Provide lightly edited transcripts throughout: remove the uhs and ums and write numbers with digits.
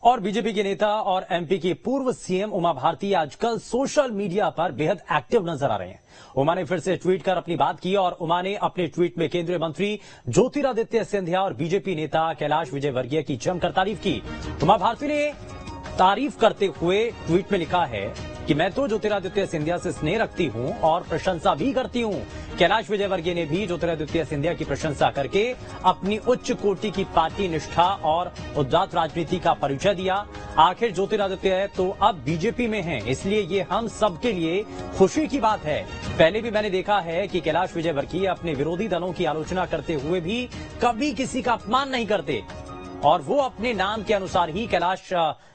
और बीजेपी के नेता और एमपी की पूर्व सीएम उमा भारती आजकल सोशल मीडिया पर बेहद एक्टिव नजर आ रहे हैं। उमा ने फिर से ट्वीट कर अपनी बात की और उमा ने अपने ट्वीट में केंद्रीय मंत्री ज्योतिरादित्य सिंधिया और बीजेपी नेता कैलाश विजयवर्गीय की जमकर तारीफ की। उमा भारती ने तारीफ करते हुए ट्वीट में लिखा है कि मैं तो ज्योतिरादित्य सिंधिया से स्नेह रखती हूं और प्रशंसा भी करती हूं। कैलाश विजयवर्गीय ने भी ज्योतिरादित्य सिंधिया की प्रशंसा करके अपनी उच्च कोटि की पार्टी निष्ठा और उदात्त राजनीति का परिचय दिया। आखिर ज्योतिरादित्य तो अब बीजेपी में हैं, इसलिए ये हम सबके लिए खुशी की बात है। पहले भी मैंने देखा है कि कैलाश विजयवर्गीय अपने विरोधी दलों की आलोचना करते हुए भी कभी किसी का अपमान नहीं करते और वो अपने नाम के अनुसार ही कैलाश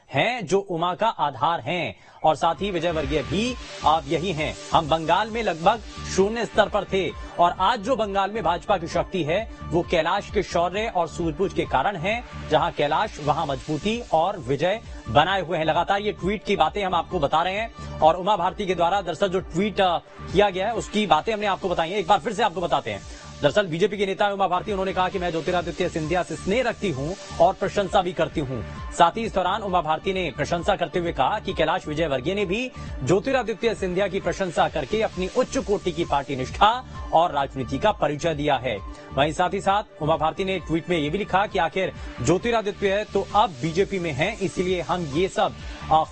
हैं जो उमा का आधार हैं और साथ ही विजयवर्गीय भी अब यही हैं। हम बंगाल में लगभग शून्य स्तर पर थे और आज जो बंगाल में भाजपा की शक्ति है वो कैलाश के शौर्य और सूझबूझ के कारण है। जहां कैलाश वहां मजबूती और विजय बनाए हुए हैं। लगातार ये ट्वीट की बातें हम आपको बता रहे हैं और उमा भारती के द्वारा दरअसल जो ट्वीट किया गया है उसकी बातें हमने आपको बताई है। एक बार फिर से आपको बताते हैं। दरअसल बीजेपी के नेता उमा भारती उन्होंने कहा कि मैं ज्योतिरादित्य सिंधिया से स्नेह रखती हूं और प्रशंसा भी करती हूं। साथ ही इस दौरान उमा भारती ने प्रशंसा करते हुए कहा कि कैलाश विजयवर्गीय ने भी ज्योतिरादित्य सिंधिया की प्रशंसा करके अपनी उच्च कोटि की पार्टी निष्ठा और राजनीति का परिचय दिया है। वहीं साथ ही साथ उमा भारती ने ट्वीट में ये भी लिखा कि आखिर ज्योतिरादित्य तो अब बीजेपी में हैं, इसीलिए हम ये सब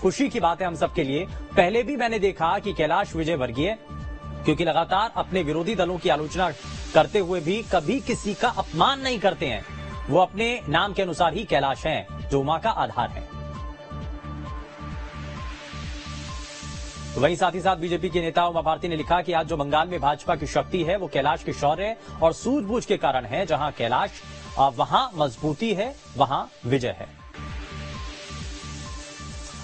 खुशी की बात है हम सबके लिए। पहले भी मैंने देखा कि कैलाश विजयवर्गीय क्योंकि लगातार अपने विरोधी दलों की आलोचना करते हुए भी कभी किसी का अपमान नहीं करते हैं। वो अपने नाम के अनुसार ही कैलाश हैं जो उमा का आधार है। वहीं साथ ही साथ बीजेपी के नेता उमा भारती ने लिखा कि आज जो बंगाल में भाजपा की शक्ति है वो कैलाश के शौर्य और सूझबूझ के कारण है। जहां कैलाश वहां मजबूती है, वहां विजय है।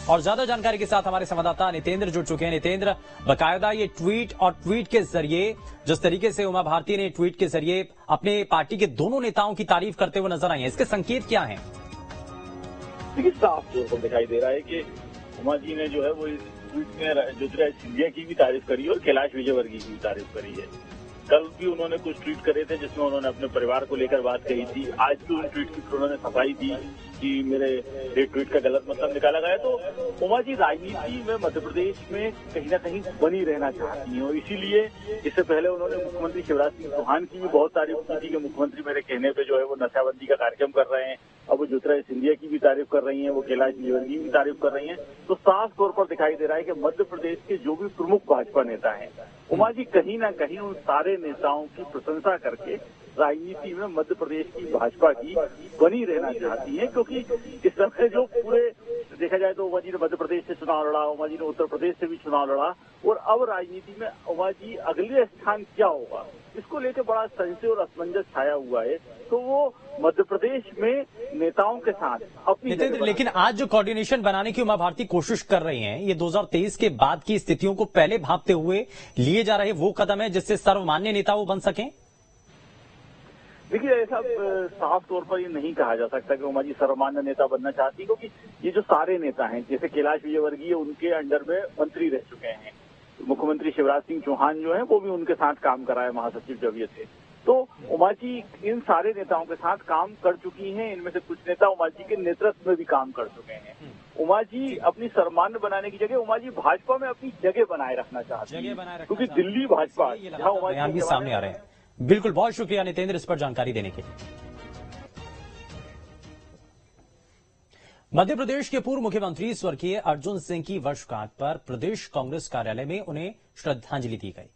और ज्यादा जानकारी के साथ हमारे संवाददाता नितेंद्र जुड़ चुके हैं। नितेंद्र, बकायदा ये ट्वीट और ट्वीट के जरिए जिस तरीके से उमा भारती ने ट्वीट के जरिए अपने पार्टी के दोनों नेताओं की तारीफ करते हुए नजर आई है, इसके संकेत क्या हैं? देखिए, साफ तौर पर दिखाई दे रहा है कि उमा जी ने जो है वो इस ट्वीट में ज्योतिरादित्य सिंधिया की भी तारीफ करी और कैलाश विजयवर्गीय की भी तारीफ करी है। कल भी उन्होंने कुछ ट्वीट करे थे जिसमें उन्होंने अपने परिवार को लेकर बात कही थी। आज भी उन ट्वीट की उन्होंने सफाई दी कि मेरे ट्वीट का गलत मतलब निकाला गया। तो उमा जी राजनीति में मध्य प्रदेश में कहीं ना कहीं बनी रहना चाहती हैं और इसीलिए इससे पहले उन्होंने मुख्यमंत्री शिवराज सिंह चौहान की भी बहुत तारीफ की थी कि मुख्यमंत्री मेरे कहने पे जो है वो नशाबंदी का कार्यक्रम कर रहे हैं। अब वो ज्योतिरादित्य सिंधिया की भी तारीफ कर रही हैं, वो कैलाश विजयवर्गीय की भी तारीफ कर रही हैं। तो साफ तौर पर दिखाई दे रहा है कि मध्य प्रदेश के जो भी प्रमुख भाजपा नेता हैं, उमा जी कहीं ना कहीं उन सारे नेताओं की प्रशंसा करके राजनीति में मध्य प्रदेश की भाजपा की बनी रहना चाहती हैं। क्योंकि इस समय जो पूरे देखा जाए तो उमा जी ने मध्य प्रदेश से चुनाव लड़ा, उमा जी ने उत्तर प्रदेश से भी चुनाव लड़ा और अब राजनीति में उमा जी अगले स्थान क्या होगा इसको लेकर बड़ा संशय और असमंजस छाया हुआ है। तो वो मध्य प्रदेश में नेताओं के साथ अपनी लेकिन आज जो कोऑर्डिनेशन बनाने की उमा भारती कोशिश कर रही हैं, ये 2023 के बाद की स्थितियों को पहले भांपते हुए लिए जा रहे वो कदम है जिससे सर्वमान्य नेता वो बन सकें। देखिए, ऐसा साफ तौर पर ये नहीं कहा जा सकता कि उमा जी सर्वमान्य नेता बनना चाहती, क्योंकि ये जो सारे नेता हैं जैसे कैलाश विजयवर्गीय उनके अंडर में मंत्री रह चुके हैं। मुख्यमंत्री शिवराज सिंह चौहान जो है वो भी उनके साथ काम करा है महासचिव जब ये थे। तो उमा जी इन सारे नेताओं के साथ काम कर चुकी हैं। इनमें से कुछ नेता उमा जी के नेतृत्व में भी काम कर चुके हैं। उमा जी अपनी सर्वमान्य बनाने की जगह उमा जी भाजपा में अपनी जगह बनाए रखना चाहती है, क्योंकि दिल्ली भाजपा जहां उमा जी सामने आ रहे हैं। बिल्कुल, बहुत शुक्रिया नितेंद्र इस पर जानकारी देने के लिए। मध्य प्रदेश के पूर्व मुख्यमंत्री स्वर्गीय अर्जुन सिंह की वर्षगांठ पर प्रदेश कांग्रेस कार्यालय में उन्हें श्रद्धांजलि दी गई।